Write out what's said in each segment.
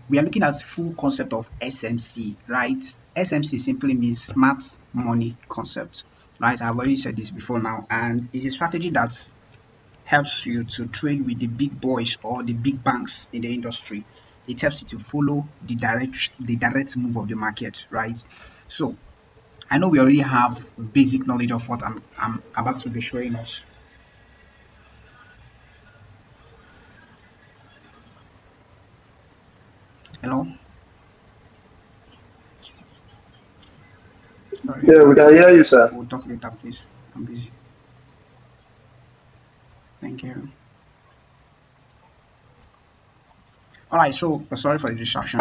we are looking at full concept of SMC, right? SMC simply means smart money concept, right? I've already said this before now, and it's a strategy that helps you to trade with the big boys or the big banks in the industry. It helps you to follow the direct move of the market, right? So I know we already have basic knowledge of what I'm about to be showing us. Hello, sorry, Yeah, we can hear you, sir. we'll talk later, please. I'm busy. Thank you. All right, so sorry for the distraction.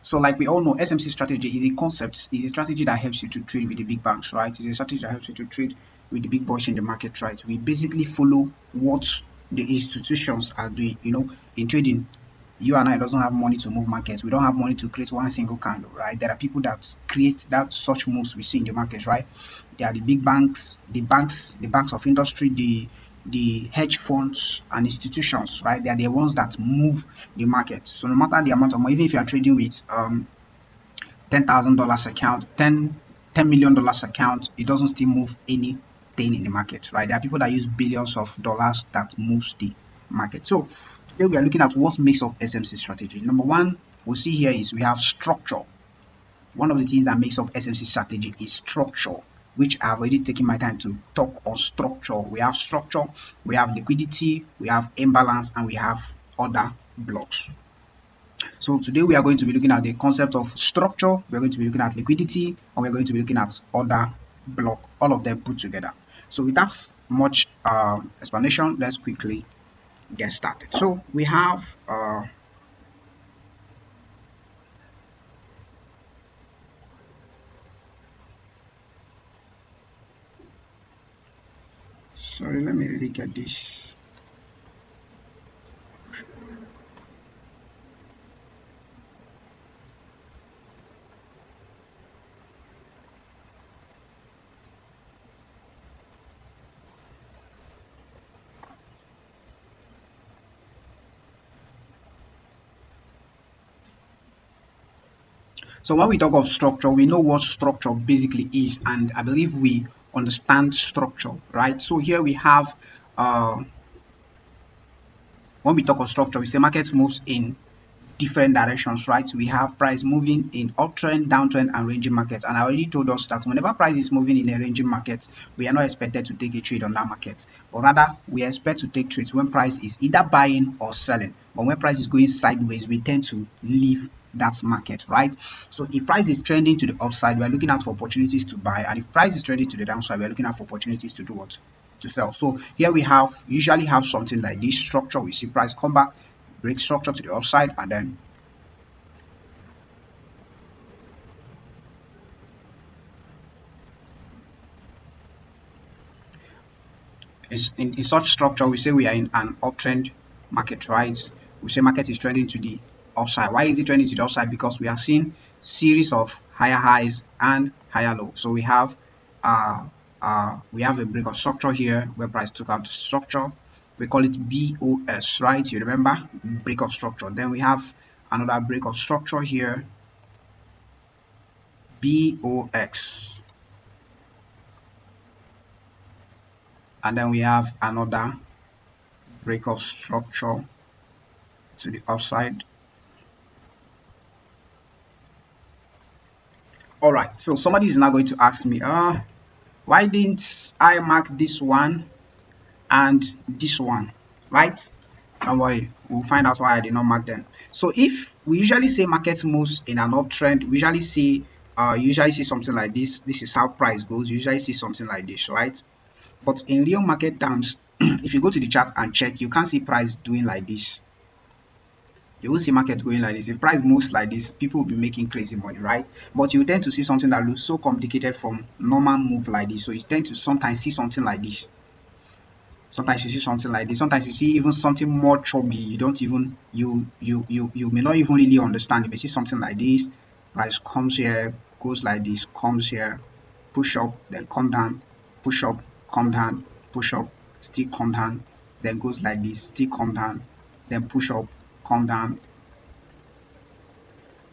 So, like we all know, SMC strategy is a concept, is a strategy that helps you to trade with the big banks, right? It's a strategy that helps you to trade with the big boys in the market, right? We basically follow what the institutions are doing. In trading, you and I doesn't have money to move markets. We don't have money to create one single candle, right? There are people that create that such moves we see in the market, right? They are the big banks, the banks of industry, the hedge funds and institutions, right? They are the ones that move the market. So no matter the amount of money, even if you are trading with $10,000 account, $10 million account, it doesn't still move anything in the market, right? There are people that use billions of dollars that moves the market. So today we are looking at what makes up SMC strategy. Number one, we'll see here is we have structure. One of the things that makes up SMC strategy is structure, which I've already taken my time to talk on structure. We have structure, we have liquidity, we have imbalance, and we have other blocks. So today we are going to be looking at the concept of structure, we're going to be looking at liquidity, and we're going to be looking at other block, all of them put together. So without much explanation, let's quickly get started. So we have sorry, let me really get this. So when we talk of structure, we know what structure basically is, and I believe we understand structure, right? So here we have when we talk of structure, we say market moves in different directions, right? We have price moving in uptrend, downtrend, and ranging markets. And I already told us that whenever price is moving in a ranging market, we are not expected to take a trade on that market, but rather we expect to take trades when price is either buying or selling. But when price is going sideways, we tend to leave that market, right? So if price is trending to the upside, we are looking out for opportunities to buy, and if price is trending to the downside, we are looking out for opportunities to do what? To sell. So here we usually have something like this structure. We see price come back, break structure to the upside, and then in such structure we say we are in an uptrend market, right? We say market is trending to the upside. Why is it trending to the upside? Because we are seeing series of higher highs and higher lows. So we have a break of structure here where price took out the structure. We call it BOS, right? You remember, break of structure. Then we have another break of structure here, BOX, and then we have another break of structure to the upside. All right, so somebody is now going to ask me, why didn't I mark this one and this one, right? Don't worry, we'll find out why I did not mark them. So if we usually say market moves in an uptrend, we usually see something like this. This is how price goes. You usually see something like this, right? But in real market terms, if you go to the chart and check, you can't see price doing like this. You will see market going like this. If price moves like this, people will be making crazy money, right? But you tend to see something that looks so complicated from normal move like this. So you tend to sometimes see something like this. Sometimes you see something like this. Sometimes you see even something more chubby. You don't even you may not even really understand. You may see something like this. Price comes here, goes like this, comes here, push up, then come down, push up, come down, push up, still come down, then goes like this, still come down, then push up, come down,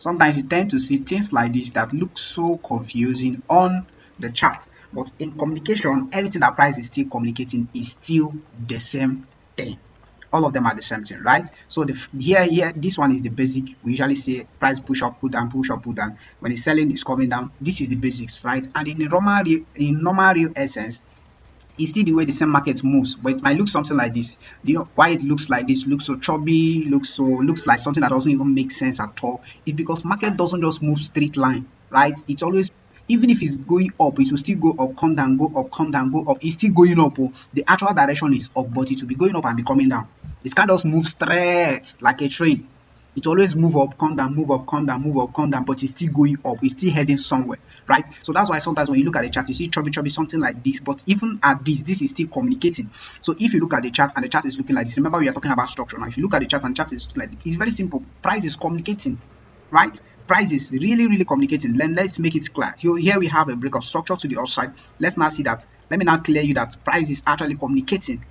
Sometimes you tend to see things like this that look so confusing on the chart, but in communication, everything that price is still communicating is still the same thing. All of them are the same thing, right? So here, this one is the basic. We usually say price push up, pull down, push up, pull down. When it's selling, it's coming down. This is the basics, right? And in normal real essence, it's still the way the same market moves, but it might look something like this. You know why it looks like this, looks so chubby, looks like something that doesn't even make sense at all. It's because market doesn't just move straight line, right? It's always, even if it's going up, it will still go up, come down, go up, come down, go up. It's still going up. Oh. The actual direction is up, but it will be going up and be coming down. It can't just move straight like a train. It always move up, come down, move up, come down, move up, come down, but it's still going up. It's still heading somewhere, right? So that's why sometimes when you look at the chart, you see chubby, something like this. But even at this is still communicating. So if you look at the chart and the chart is looking like this, remember we are talking about structure now. If you look at the chart and the chart is like this, it's very simple. Price is communicating, right? Price is really communicating. Then let's make it clear. Here we have a break of structure to the upside. Let's now see that. Let me now clear you that price is actually communicating.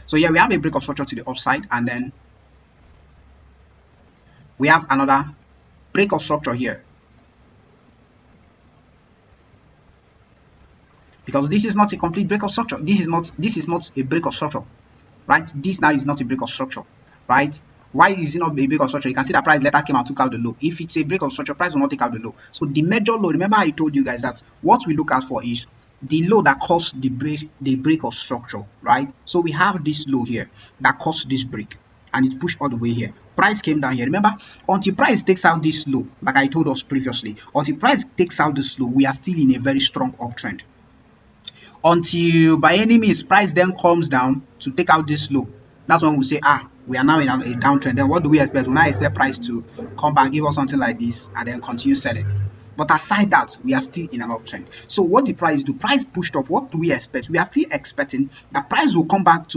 So here we have a break of structure to the upside, and then we have another break of structure here, because this is not a complete break of structure. This is not a break of structure, right? This now is not a break of structure, right? Why is it not a break of structure? You can see that price later came and took out the low. If it's a break of structure, price will not take out the low. So the major low, remember I told you guys that what we look out for is the low that caused the break of structure, right? So we have this low here that caused this break, and it pushed all the way here. Price came down here. Remember, until price takes out this low, like I told us previously, until price takes out this low, we are still in a very strong uptrend. Until by any means price then comes down to take out this low, that's when we say, we are now in a downtrend. Then what do we expect? We now expect price to come back, give us something like this, and then continue selling. But aside that, we are still in an uptrend. So what did price do? Price pushed up. What do we expect? We are still expecting that price will come back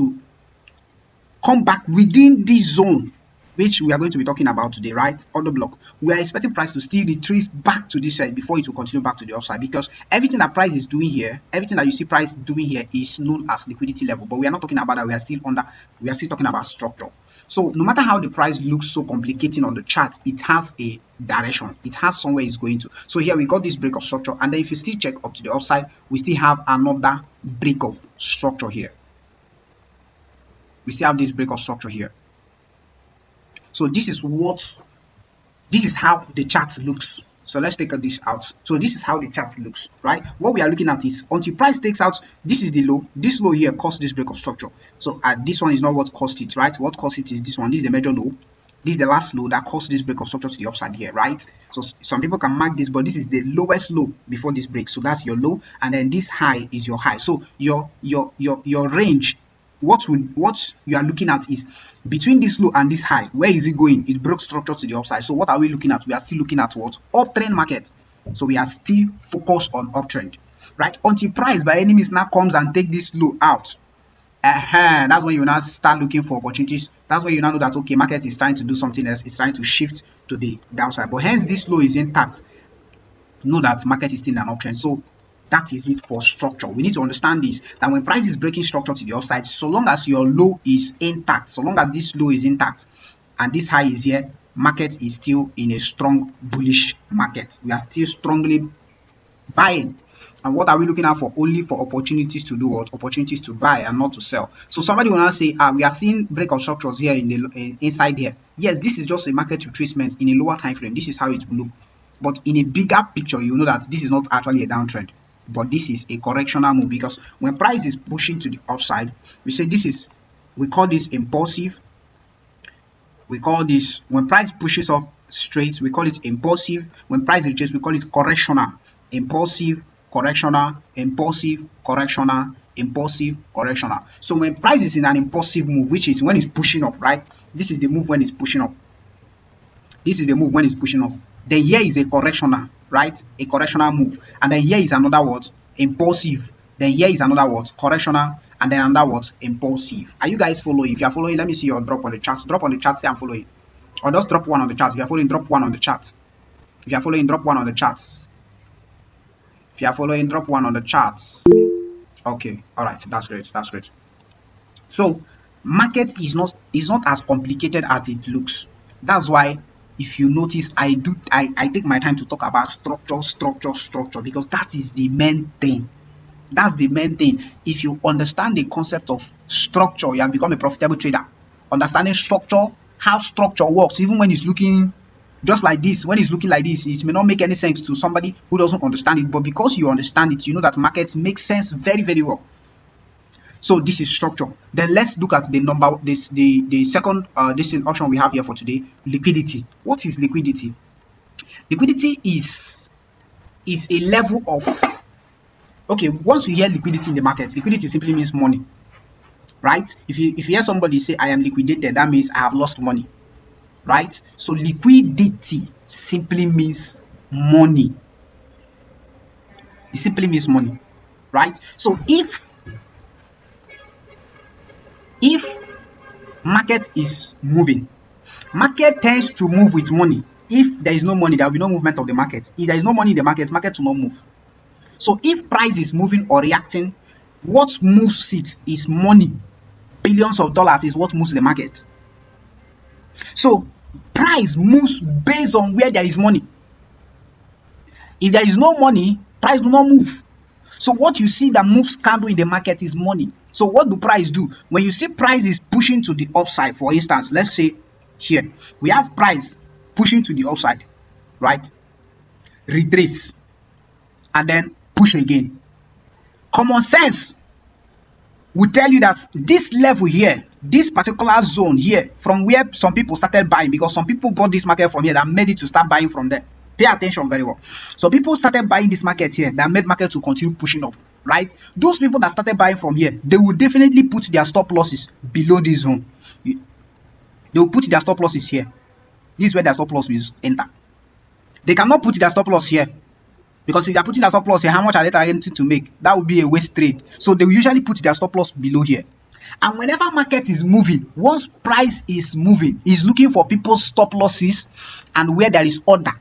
within this zone, which we are going to be talking about today, right? On the block, we are expecting price to still retrace back to this side before it will continue back to the upside, because everything that price is doing here, everything that you see price doing here is known as liquidity level. But we are not talking about that. We are still talking about structure. So no matter how the price looks so complicating on the chart, it has a direction. It has somewhere it's going to. So here we got this break of structure, and then if you still check up to the upside, we still have another break of structure here. We still have this break of structure here. So this is how the chart looks. So let's take this out. So this is how the chart looks, right? What we are looking at is until price takes out, this is the low. This low here caused this break of structure. So this one is not what caused it, right? What caused it is this one. This is the major low. This is the last low that caused this break of structure to the upside here, right? So some people can mark this, but this is the lowest low before this break. So that's your low, and then this high is your high. So your range, what you are looking at is between this low and this high. Where is it going? It broke structure to the upside. So what are we looking at? We are still looking at what? Uptrend market. So we are still focused on uptrend, right? Until price by any means now comes and take this low out. That's when you now start looking for opportunities. That's when you now know that, okay, market is trying to do something else. It's trying to shift to the downside. But hence this low is intact. Know that market is still in an uptrend. So that is it for structure. We need to understand this, that when price is breaking structure to the upside, so long as your low is intact, so long as this low is intact and this high is here, market is still in a strong bullish market. We are still strongly buying. And what are we looking at for? Only for opportunities to do what? Opportunities to buy and not to sell. So somebody will now say, we are seeing break of structures here in the inside here. Yes, this is just a market retracement in a lower time frame. This is how it will look. But in a bigger picture, you know that this is not actually a downtrend, but this is a correctional move, because when price is pushing to the upside, we call this impulsive. We call this, when price pushes up straight, we call it impulsive. When price retraces, we call it correctional. Impulsive, correctional, impulsive, correctional, impulsive, correctional. So when price is in an impulsive move, which is when it's pushing up, right? This is the move when it's pushing up. This is the move when it's pushing off. Then here is a correctional, right? A correctional move. And then here is another word, impulsive. Then here is another word, correctional. And then another word, impulsive. Are you guys following? If you are following, let me see your drop on the chart. Drop on the chart, say I'm following. Or just drop one on the chart. If you are following, drop one on the chart. If you are following, drop one on the charts. If you are following, drop one on the charts. Okay, all right, that's great. That's great. So market is not as complicated as it looks. That's why if you notice, I take my time to talk about structure, because that is the main thing. That's the main thing. If you understand the concept of structure, you have become a profitable trader. Understanding structure, how structure works, even when it's looking just like this, when it's looking like this, it may not make any sense to somebody who doesn't understand it, but because you understand it, you know that markets make sense very, very well. So this is structure. Then let's look at the number, the second this option we have here for today, liquidity. What is liquidity? Liquidity is a level of, okay, once you hear liquidity in the market, liquidity simply means money, right? If you hear somebody say I am liquidated, that means I have lost money, right? So liquidity simply means money. It simply means money, right? So if market is moving, market tends to move with money. If there is no money, there will be no movement of the market. If there is no money in the market, market will not move. So if price is moving or reacting, what moves it is money. Billions of dollars is what moves the market. So price moves based on where there is money. If there is no money, price will not move. So what you see that moves candle in the market is money. So what do price do? When you see price is pushing to the upside, for instance, let's say here, we have price pushing to the upside, right? Retrace, and then push again. Common sense will tell you that this level here, this particular zone here, from where some people started buying, because some people bought this market from here that made it to start buying from there. Pay attention very well. So people started buying this market here that made market to continue pushing up, right? Those people that started buying from here, they will definitely put their stop losses below this zone. They will put their stop losses here. This is where their stop loss will enter. They cannot put their stop loss here, because if they are putting their stop loss here, how much are they targeting to make? That would be a waste trade. So they will usually put their stop loss below here. And whenever market is moving, once price is moving, is looking for people's stop losses and where there is order.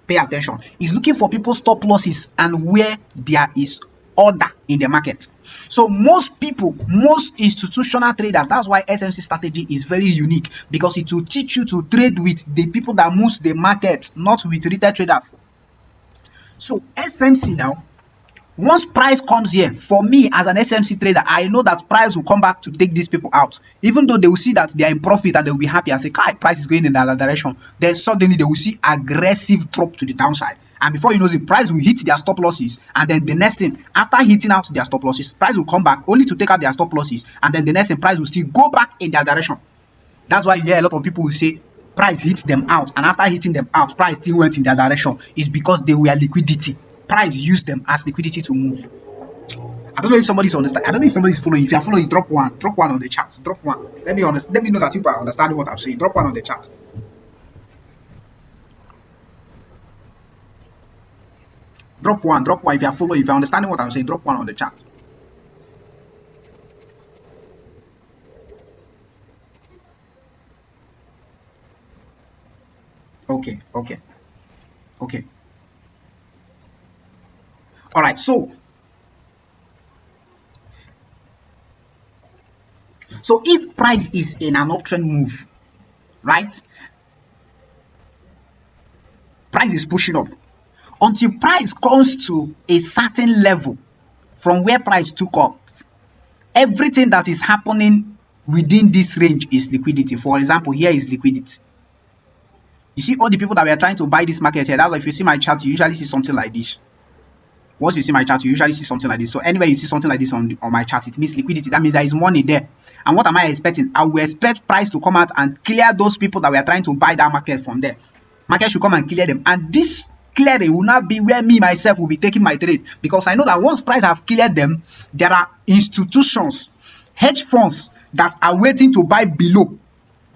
Pay attention. It's looking for people's stop losses and where there is order in the market. So most people, most institutional traders, that's why SMC strategy is very unique, because it will teach you to trade with the people that moves the market, not with retail traders. So SMC now, once price comes here, for me as an SMC trader, I know that price will come back to take these people out. Even though they will see that they are in profit and they will be happy and say, "Kai, price is going in another direction." Then suddenly they will see aggressive drop to the downside. And before you know it, price will hit their stop losses. And then the next thing, after hitting out their stop losses, price will come back only to take out their stop losses. And then the next thing, price will still go back in their direction. That's why you hear a lot of people will say, price hit them out, and after hitting them out, price still went in their direction. It's because they were liquidity. Price used them as liquidity to move. I don't know if somebody's understanding. I don't know if somebody's following. If you are following, drop one on the chat. Drop one. Let me know that you are understanding what I'm saying. Drop one on the chat. Drop one. If you are following, if you are understanding what I'm saying, drop one on the chat. Okay. All right. So if price is in an uptrend move, right? Price is pushing up until price comes to a certain level from where price took up. Everything that is happening within this range is liquidity. For example, here is liquidity. You see all the people that were trying to buy this market here. That's why if you see my chart, you usually see something like this. Once you see my chart, you usually see something like this. So anywhere you see something like this on my chart, it means liquidity. That means there is money there. And what am I expecting? I will expect price to come out and clear those people that were trying to buy that market from there. Market should come and clear them. And this clearing will not be where me myself will be taking my trade, because I know that once price have cleared them, there are institutions, hedge funds that are waiting to buy below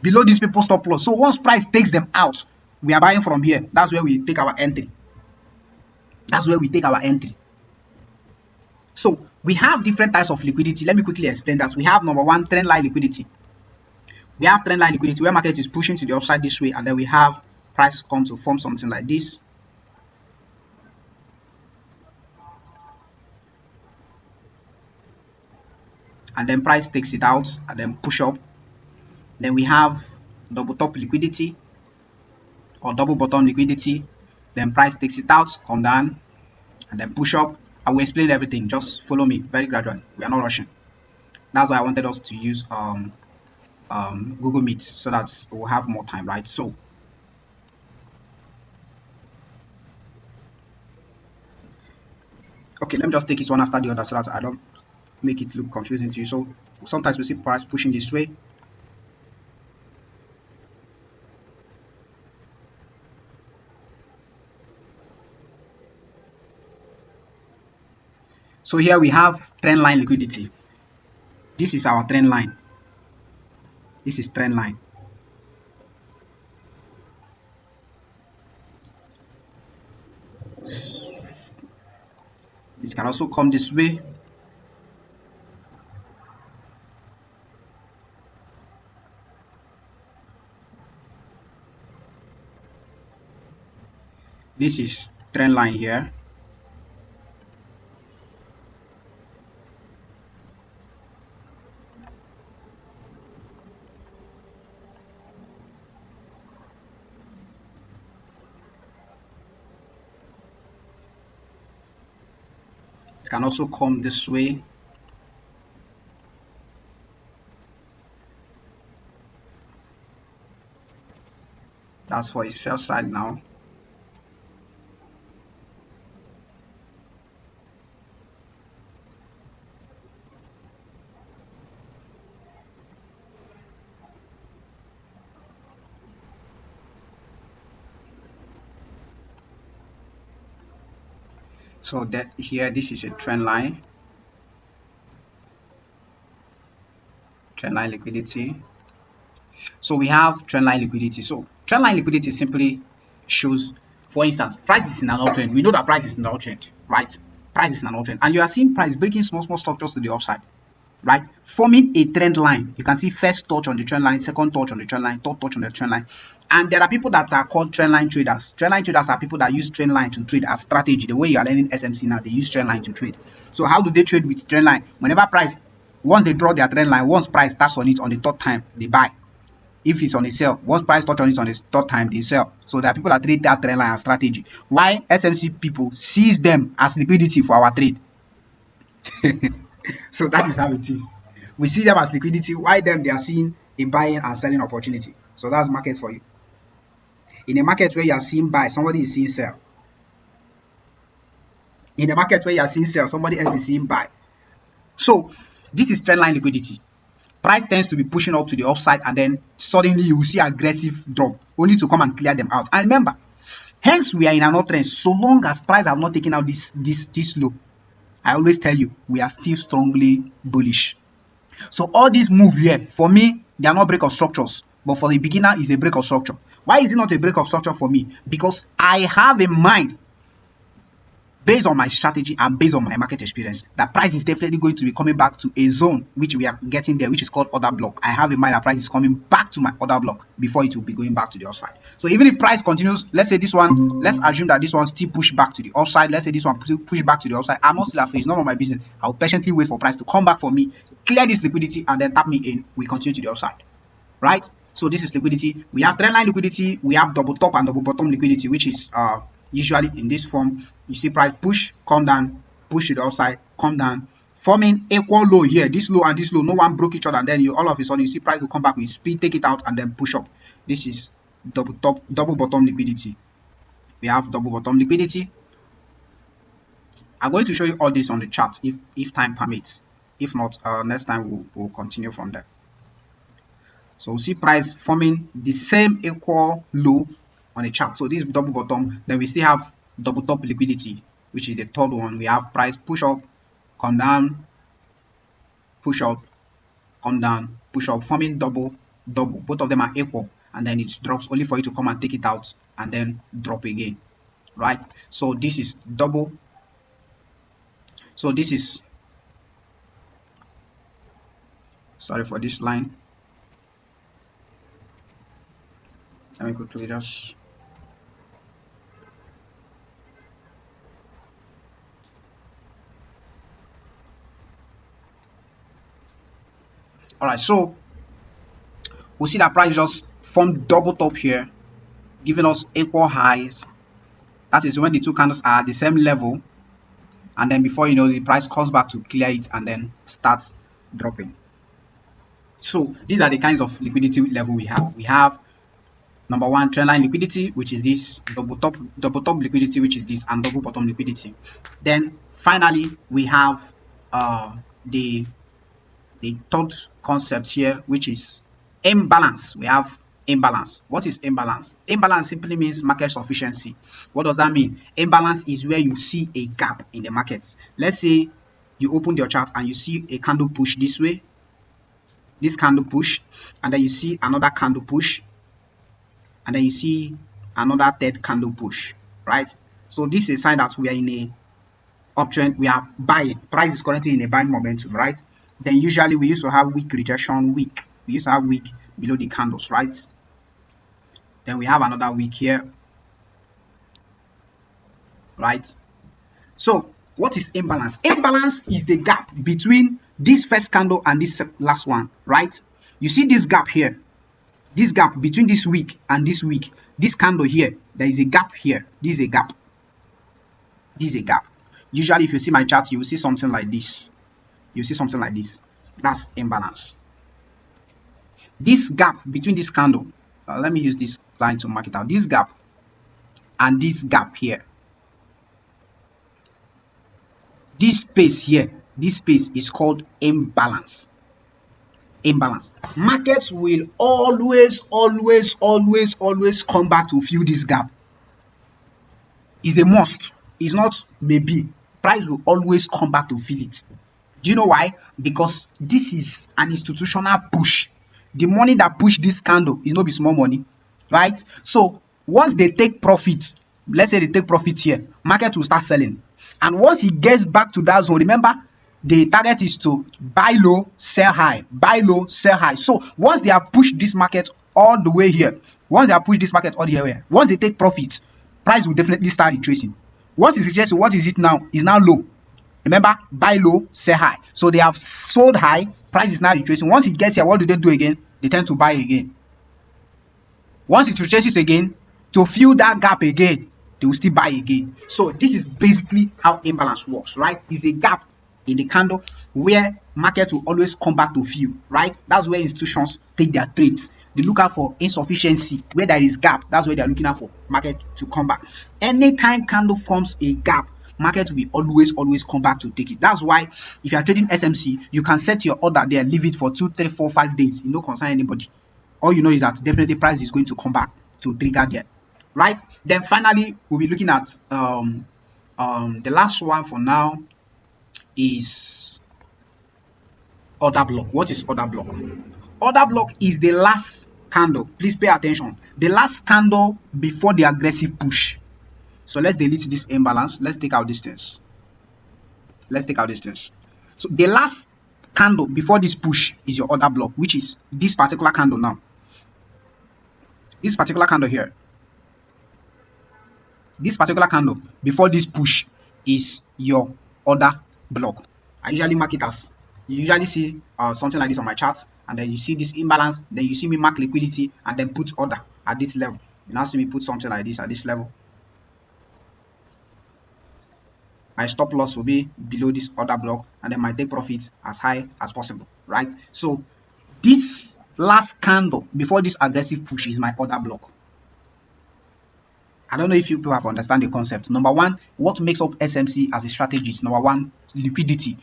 these people's stop loss. So once price takes them out, we are buying from here. That's where we take our entry. So we have different types of liquidity. Let me quickly explain that. We have number one, trend line liquidity. We have trend line liquidity where market is pushing to the upside this way, and then we have price come to form something like this. And then price takes it out and then push up. Then we have double top liquidity. or double bottom liquidity, then price takes it out, come down, and then push up. I will explain everything. Just follow me very gradually. We are not rushing. That's why I wanted us to use Google Meet so that we'll have more time, right? So okay, let me just take it one after the other so that I don't make it look confusing to you. So sometimes we see price pushing this way. So here we have trend line liquidity. This is our trend line. This is trend line. It can also come this way. This is trend line here. It can also come this way. That's for a sell side now. So that here, this is a trend line liquidity. So we have trend line liquidity. So trend line liquidity simply shows, for instance, price is in an uptrend. We know that price is in an uptrend, right? Price is in an uptrend, and you are seeing price breaking small structures to the upside, right? Forming a trend line. You can see first touch on the trend line, second touch on the trend line, third touch on the trend line. And there are people that are called trend line traders. Trend line traders are people that use trend line to trade as strategy. The way you are learning SMC now, they use trend line to trade. So how do they trade with trend line? Whenever price, once they draw their trend line, once price starts on it on the third time, they buy. If it's on a sell, once price touch on it on the third time, they sell. So there are people that trade that trend line as strategy. Why SMC people sees them as liquidity for our trade? So that is how it is. We see them as liquidity. Why them? They are seeing a buying and selling opportunity. So that's market for you. In a market where you are seeing buy, somebody is seeing sell. In a market where you are seeing sell, somebody else is seeing buy. So this is trend line liquidity. Price tends to be pushing up to the upside, and then suddenly you will see aggressive drop, only to come and clear them out. And remember, hence we are in an uptrend. So long as price have not taken out this low, I always tell you, we are still strongly bullish. So all these move here, for me, they are not break of structures, but for the beginner, is a break of structure. Why is it not a break of structure for me? Because I have in mind, based on my strategy and based on my market experience, that price is definitely going to be coming back to a zone which we are getting there, which is called order block. I have in mind that price is coming back to my order block before it will be going back to the upside. So even if price continues, let's say this one, let's assume that this one still push back to the upside. Let's say this one push back to the upside. I'm not still afraid. It's none of my business. I'll patiently wait for price to come back for me, clear this liquidity, and then tap me in. We continue to the upside, right? So this is liquidity. We have trend line liquidity. We have double top and double bottom liquidity, which is usually in this form. You see price push, come down, push to the upside, come down, forming equal low here. This low and this low, no one broke each other, and then you all of a sudden you see price will come back with speed, take it out, and then push up. This is double top, double bottom liquidity. We have double bottom liquidity. I'm going to show you all this on the chart if time permits. If not, next time we'll continue from there. So we see price forming the same equal low on a chart. So this is double bottom. Then we still have double top liquidity, which is the third one. We have price push up, come down, push up, come down, push up, forming double. Both of them are equal, and then it drops only for you to come and take it out and then drop again, right? So this is double. So this is, sorry for this line. Let me quickly just, all right. So we'll see that price just formed double top here, giving us equal highs. That is when the two candles are at the same level, and then before you know, the price comes back to clear it and then starts dropping. So these are the kinds of liquidity level we have. We have number one, trendline liquidity, which is this, double top liquidity, which is this, and double bottom liquidity. Then finally we have the third concept here, which is imbalance. We have imbalance. What is imbalance? Imbalance simply means market sufficiency. What does that mean? Imbalance is where you see a gap in the markets. Let's say you open your chart and you see a candle push this way, this candle push, and then you see another candle push, and then you see another third candle push, right? So this is a sign that we are in a uptrend. We are buying. Price is currently in a buying momentum, right? Then usually we used to have weak rejection, weak. We used to have weak below the candles, right? Then we have another week here, right? So what is imbalance? Imbalance is the gap between this first candle and this last one, right? You see this gap here, this gap between this week and this week, this candle here, there is a gap here. This is a gap. This is a gap. Usually, if you see my chart, you will see something like this. You see something like this. That's imbalance. This gap between this candle, let me use this line to mark it out. This gap and this gap here, this space here, this space is called imbalance. Imbalance. Markets will always come back to fill this gap. It's a must. It's not maybe. Price will always come back to fill it. Do you know why? Because this is an institutional push. The money that push this candle is not be small money, right? So once they take profit, let's say they take profit here, market will start selling. And once it gets back to that zone, remember, the target is to buy low, sell high, buy low, sell high. So once they have pushed this market all the way here, once they take profit, price will definitely start retracing. Once it's retracing, what is it now? It's now low. Remember, buy low, sell high. So they have sold high, price is now retracing. Once it gets here, what do they do again? They tend to buy again. Once it retraces again, to fill that gap again, they will still buy again. So this is basically how imbalance works, right? It's a gap in the candle where market will always come back to fill, right? That's where institutions take their trades. They look out for insufficiency. Where there is gap, that's where they're looking out for market to come back. Anytime candle forms a gap, market will always come back to take it. That's why if you are trading SMC, you can set your order there, leave it for 2, 3, 4, 5 days. You don't concern anybody. All you know is that definitely price is going to come back to trigger there, right? Then finally, we'll be looking at the last one for now is order block. What is order block? Order block is the last candle. Please pay attention. The last candle before the aggressive push. So let's delete this imbalance. Let's take out distance. So the last candle before this push is your order block, which is this particular candle now. This particular candle here. This particular candle before this push is your order block. I usually mark it as, you usually see something like this on my chart, and then you see this imbalance, then you see me mark liquidity and then put order at this level. You now see me put something like this at this level. My stop loss will be below this order block, and then my take profit as high as possible, right? So this last candle before this aggressive push is my order block. I don't know if you people have understand the concept. Number one, what makes up SMC as a strategy is number one, liquidity.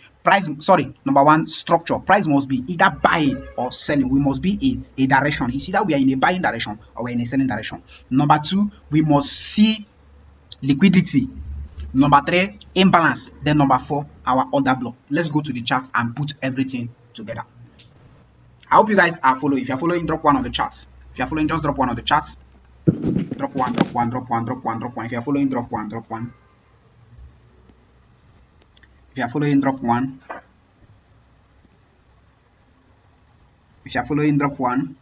Number one, structure. Price must be either buying or selling. We must be in a direction. It's either we are in a buying direction or we're in a selling direction. Number two, we must see liquidity. Number three, imbalance. Then number four, our order block. Let's go to the chart and put everything together. I hope you guys are following. If you're following, drop one on the charts. If you're following, just drop one on the charts. Drop one. If you're following, drop one. If you're following, drop one. If you're following, drop one.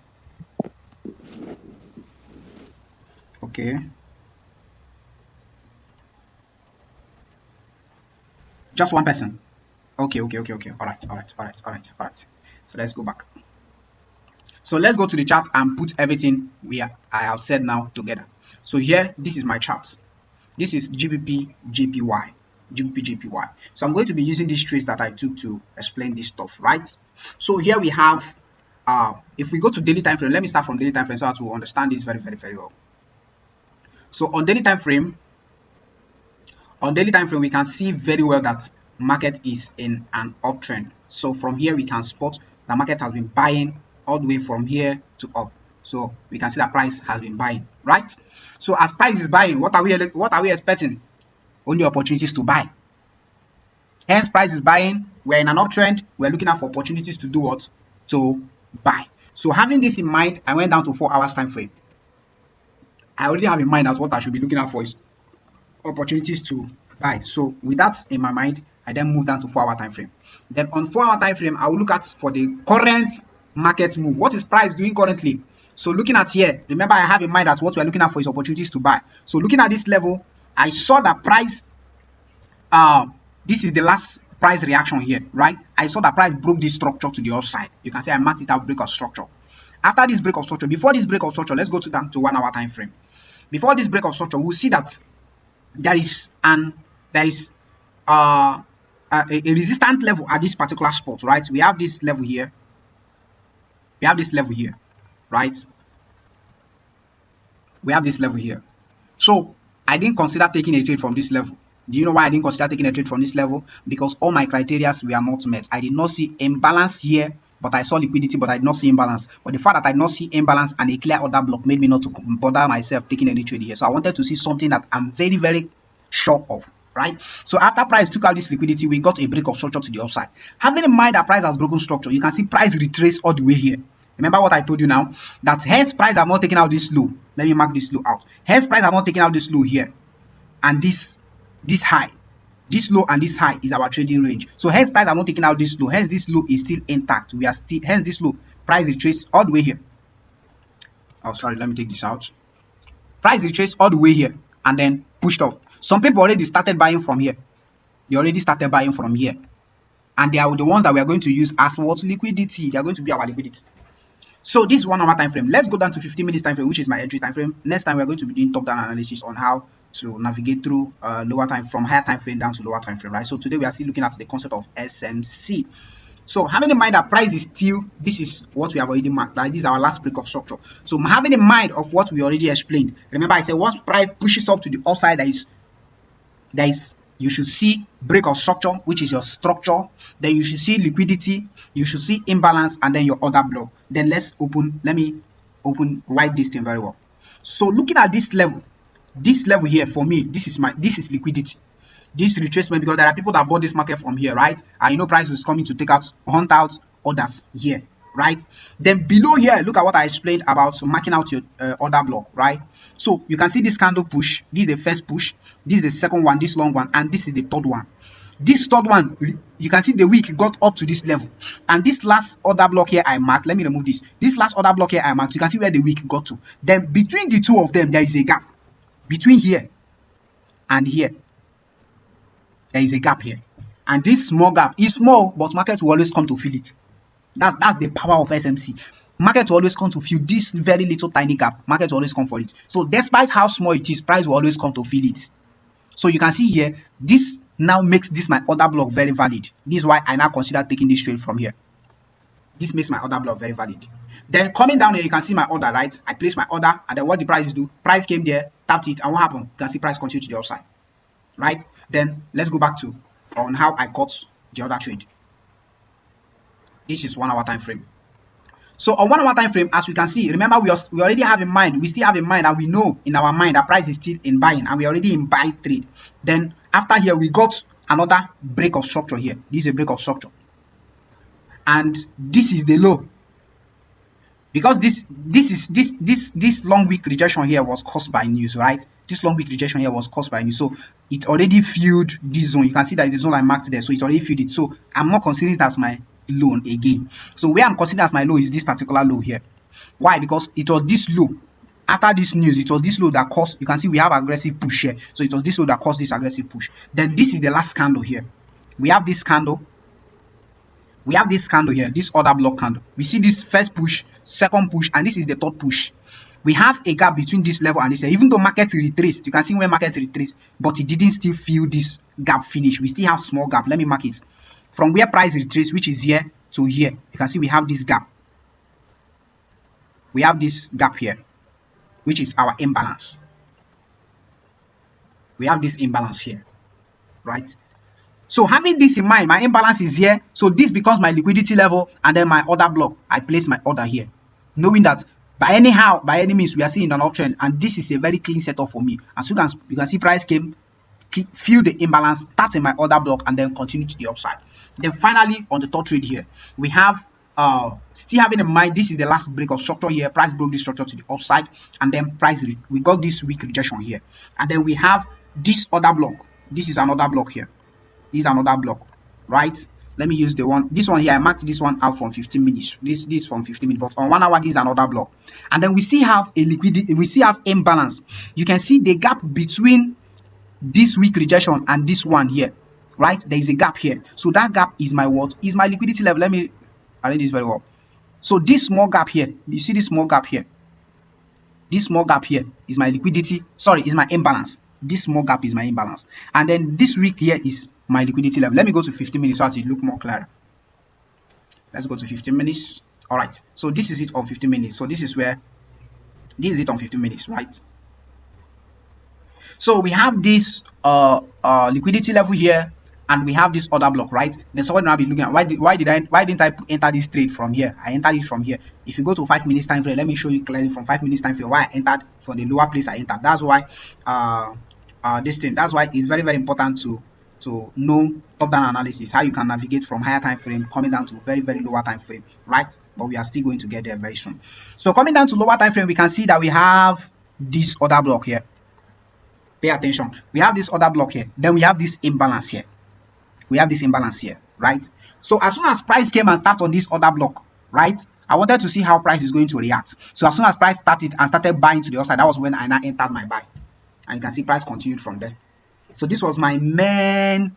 Okay. Just one person. Okay. All right. So let's go back. So let's go to the chart and put everything I have said now together. So here, this is my chart. This is GBP JPY. GBP JPY. So I'm going to be using these trades that I took to explain this stuff, right? So here we have, if we go to daily time frame, let me start from daily time frame so that we understand this very well. So on daily time frame, we can see very well that market is in an uptrend. So from here we can spot the market has been buying all the way from here to up. So we can see that price has been buying, right? So as price is buying, what are we expecting? Only opportunities to buy. Hence price is buying. We're in an uptrend. We're looking out for opportunities to do what? To buy. So having this in mind, I went down to 4 hours time frame. I already have in mind that what I should be looking out for is opportunities to buy. So with that in my mind, I then move down to 4 hour time frame. Then on 4 hour time frame, I will look at for the current market move. What is price doing currently? So looking at here, remember I have in mind that what we're looking at for is opportunities to buy. So looking at this level, I saw that price, this is the last price reaction here, right? I saw that price broke this structure to the upside. You can say I marked it out break of structure. After this break of structure, before this break of structure, let's go down to 1 hour time frame. Before this break of structure, we'll see that there is a resistant level at this particular spot, right? We have this level here. We have this level here, right? We have this level here. So I didn't consider taking a trade from this level. Do you know why I didn't consider taking a trade from this level? Because all my criteria were not met. I did not see imbalance here, but I saw liquidity, but I did not see imbalance. But the fact that I did not see imbalance and a clear order block made me not to bother myself taking any trade here. So I wanted to see something that I'm very sure of, right? So after price took out this liquidity, we got a break of structure to the upside. Having in mind that price has broken structure, you can see price retrace all the way here. Remember what I told you now? That hence price have not taken out this low. Let me mark this low out. Hence price have not taken out this low here. And this high. This low and this high is our trading range. So hence price have not taken out this low. Hence this low is still intact. We are still, hence this low. Price retrace all the way here. Oh, sorry, let me take this out. Price retrace all the way here and then pushed up. Some people already started buying from here. They already started buying from here. And they are the ones that we are going to use as what? Liquidity. They are going to be our liquidity. So this is 1 hour time frame. Let's go down to 15 minutes time frame, which is my entry time frame. Next time we're going to be doing top-down analysis on how to navigate through lower time from higher time frame down to lower time frame, right? So today we are still looking at the concept of SMC. So having in mind that price is still, this is what we have already marked, right? This is our last break of structure. So having in mind of what we already explained. Remember I said once price pushes up to the upside, there is you should see break of structure, which is your structure. Then you should see liquidity, you should see imbalance, and then your order block. Then let me write this thing very well. So looking at this level here, for me, this is liquidity. This retracement, because there are people that bought this market from here, right? And you know price was coming to hunt out orders here, right? Then below here, look at what I explained about marking out your order block, right? So you can see this candle push. This is the first push. This is the second one, this long one, and this is the third one. This third one, you can see the wick got up to this level. And this last order block here I marked, let me remove this. This last order block here I marked, you can see where the wick got to. Then between the two of them, there is a gap. Between here and here, there is a gap here. And this small gap is small, but market will always come to feel it. That's the power of SMC. Market will always come to feel this very little tiny gap. Market will always come for it. So despite how small it is, price will always come to feel it. So you can see here, this now makes this my order block very valid. This is why I now consider taking this trade from here. This makes my order block very valid. Then coming down here, you can see my order, right? I place my order, and then what the price do? Price came there, tapped it, and what happened? You can see price continue to the upside, right? Then let's go back to on how I caught the other trade. This is 1 hour time frame. So on 1 hour time frame, as we can see, remember we already have in mind, we still have in mind, and we know in our mind that price is still in buying, and we already in buy trade. Then after here, we got another break of structure here. This is a break of structure, and this is the low. Because this long week rejection here was caused by news, right? This long week rejection here was caused by news. So it already filled this zone. You can see that is the zone I marked there. So it already filled it. So I'm not considering it as my low again. So where I'm considering as my low is this particular low here. Why? Because it was this low. After this news, it was this low that caused, you can see we have aggressive push here. So it was this low that caused this aggressive push. Then this is the last candle here. We have this candle. We have this candle here, this order block candle. We see this first push, second push, and this is the third push. We have a gap between this level and this here. Even though market retraced, you can see when market retraced, but it didn't still fill this gap finish. We still have small gap. Let me mark it. From where price retraced, which is here to here, you can see we have this gap. We have this gap here, which is our imbalance. We have this imbalance here, right? So having this in mind, my imbalance is here. So this becomes my liquidity level, and then my order block. I place my order here, knowing that by any means, we are seeing an uptrend, and this is a very clean setup for me. As you can see, price came, fill the imbalance, start in my order block, and then continue to the upside. Then finally, on the third trade here, we have still having in mind this is the last break of structure here. Price broke this structure to the upside, and then we got this weak rejection here, and then we have this other block. This is another block here. This is another block, right? Let me use this one here. I marked this one out from 15 minutes. This from 15 minutes, but on 1 hour, this is another block. And then we still have a liquidity, we still have imbalance. You can see the gap between this weak rejection and this one here, right? There is a gap here. So that gap is my what? Is my liquidity level. Let me arrange this very well. So this small gap here, you see this small gap here? This small gap here is my liquidity, sorry, is my imbalance. This small gap is my imbalance. And then this week here is my liquidity level. Let me go to 15 minutes so that it look more clear. Let's go to 15 minutes. All right. So this is it on 15 minutes. So this is it on 15 minutes, right? So we have this liquidity level here, and we have this order block, right? Then someone will be looking at why didn't I enter this trade from here? I entered it from here. If you go to 5 minutes time frame, let me show you clearly from 5 minutes time frame why I entered from the lower place I entered. That's why that's why it's very, very important to know top-down analysis, how you can navigate from higher time frame coming down to very, very lower time frame, right? But we are still going to get there very soon. So coming down to lower time frame, we can see that we have this order block here. Pay attention. We have this order block here. Then we have this imbalance here. We have this imbalance here, right? So as soon as price came and tapped on this order block, right, I wanted to see how price is going to react. So as soon as price tapped it and started buying to the upside, that was when I now entered my buy. And you can see price continued from there. So this was my main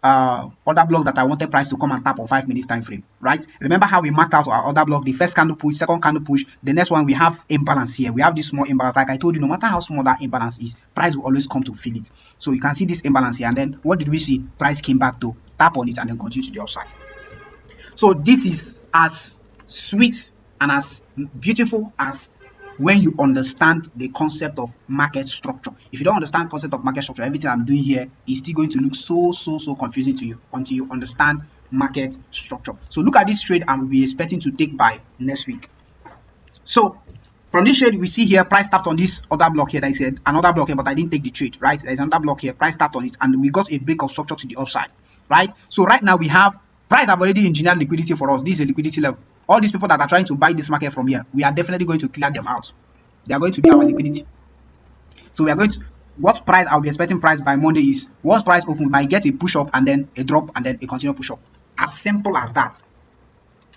order block that I wanted price to come and tap on 5 minutes time frame, right? Remember how we marked out our order block? The first candle push, second candle push, the next one we have imbalance here. We have this small imbalance. Like I told you, no matter how small that imbalance is, price will always come to fill it. So you can see this imbalance here, and then what did we see? Price came back to tap on it and then continue to the upside. So this is as sweet and as beautiful as when you understand the concept of market structure. If you don't understand concept of market structure, everything I'm doing here is still going to look so confusing to you until you understand market structure. So look at this trade and we'll be expecting to take by next week. So from this trade, we see here price tapped on this other block here. That is another block here, but I didn't take the trade, right? There's another block here, price tapped on it, and we got a break of structure to the upside, right? So right now we have price have already engineered liquidity for us. This is a liquidity level. All these people that are trying to buy this market from here, we are definitely going to clear them out. They are going to be our liquidity. So we are going to, what price I'll be expecting price by Monday is, once price open, we might get a push up and then a drop and then a continual push up. As simple as that.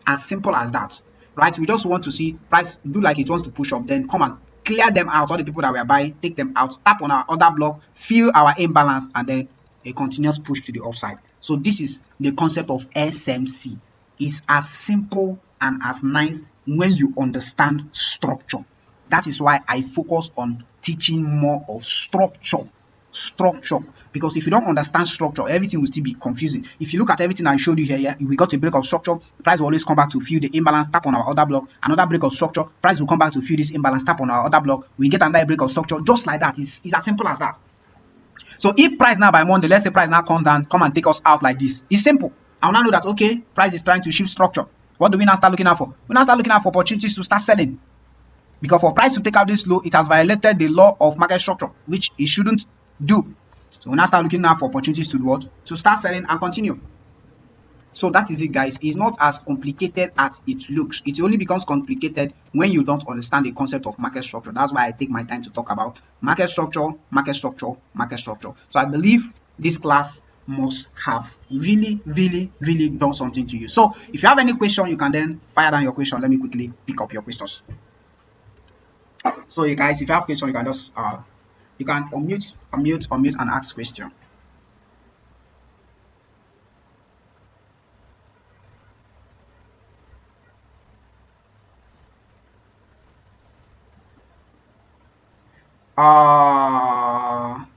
As simple as that, right? We just want to see price do like it wants to push up, then come and clear them out. All the people that we are buying, take them out, tap on our order block, fill our imbalance, and then a continuous push to the upside. So this is the concept of SMC. It's as simple and as nice when you understand structure. That is why I focus on teaching more of structure. Because if you don't understand structure, everything will still be confusing. If you look at everything I showed you here, we got a break of structure, price will always come back to fill the imbalance, tap on our order block, another break of structure, price will come back to fill this imbalance, tap on our order block, we get another break of structure, just like that. It's as simple as that. So if price now by Monday, let's say price now comes down, come and take us out like this, it's simple. I'll now know that, okay, price is trying to shift structure. What do we now start looking out for? We now start looking out for opportunities to start selling. Because for price to take out this low, it has violated the law of market structure, which it shouldn't do. So we now start looking now for opportunities to what? To start selling and continue. So that is it, guys. It's not as complicated as it looks. It only becomes complicated when you don't understand the concept of market structure. That's why I take my time to talk about market structure, market structure, market structure. So I believe this class must have really done something to you. So if you have any question, you can then fire down your question. Let me quickly pick up your questions. So you guys, if you have questions, you can just you can unmute and ask question.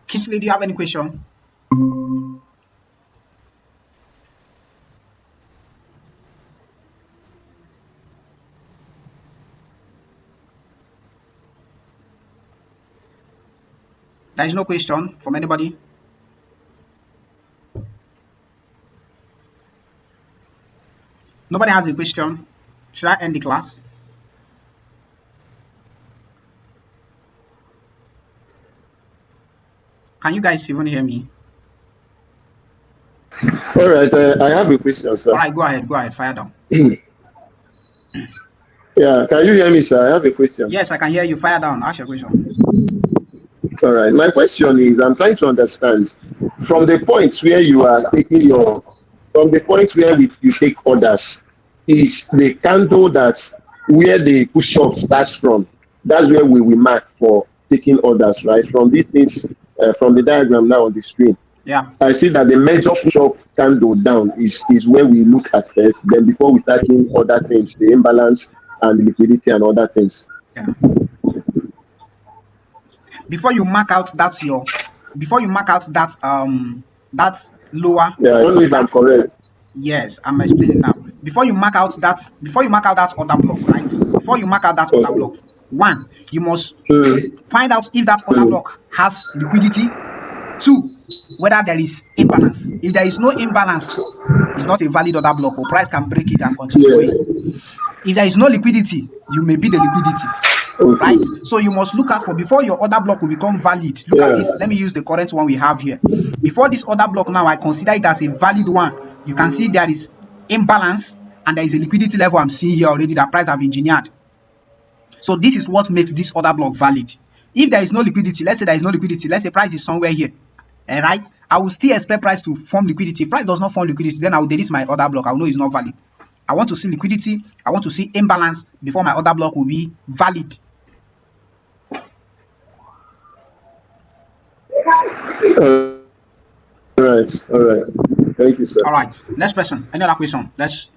Kingsley, do you have any question? There is no question from anybody. Nobody has a question. Should I end the class? Can you guys even hear me? All right, I have a question, sir. All right, go ahead, fire down. Yeah, can you hear me, sir? I have a question. Yes, I can hear you. Fire down. Ask your question. All right, my question is, I'm trying to understand from the points where you are taking from the points where you take orders, is the candle that where the push up starts from. That's where we will mark for taking orders, right? From these things, from the diagram now on the screen. Yeah. I see that the major push-up candle down is where we look at first. Then before we start seeing other things, the imbalance and the liquidity and other things. Yeah. Before you mark out that lower. Yeah, I don't know if I'm correct. Yes, I'm explaining now. Before you mark out that other block, right? Before you mark out that other block, one, you must find out if that other block has liquidity. Two, whether there is imbalance. If there is no imbalance, it's not a valid order block, or price can break it and continue going. If there is no liquidity, you may be the liquidity. Right? So you must look out for, before your order block will become valid. Look at this. Let me use the current one we have here. Before this order block now, I consider it as a valid one. You can see there is imbalance and there is a liquidity level I'm seeing here already that price have engineered. So this is what makes this order block valid. If there is no liquidity, let's say there is no liquidity, let's say price is somewhere here. Right? I will still expect price to form liquidity. If price does not form liquidity, then I will delete my order block. I will know it's not valid. I want to see liquidity. I want to see imbalance before my order block will be valid. All right. Thank you, sir. All right. Next person. Any other question? Let's.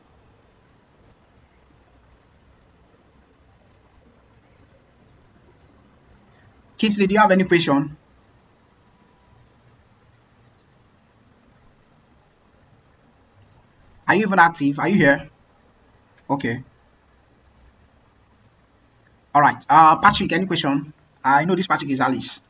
Kingsley, do you have any question? Are you even active? Are you here? Okay. All right. Patrick, any question? I know this Patrick is Alice.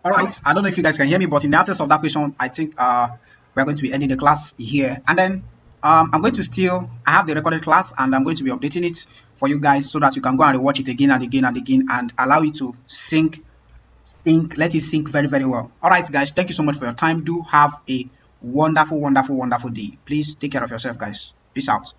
All right. I don't know if you guys can hear me, but in the absence of that question, I think we're going to be ending the class here. And then I'm going to I have the recorded class and I'm going to be updating it for you guys so that you can go and watch it again and again and again and allow it to let it sync very, very well. All right, guys. Thank you so much for your time. Do have a wonderful, wonderful, wonderful day. Please take care of yourself, guys. Peace out.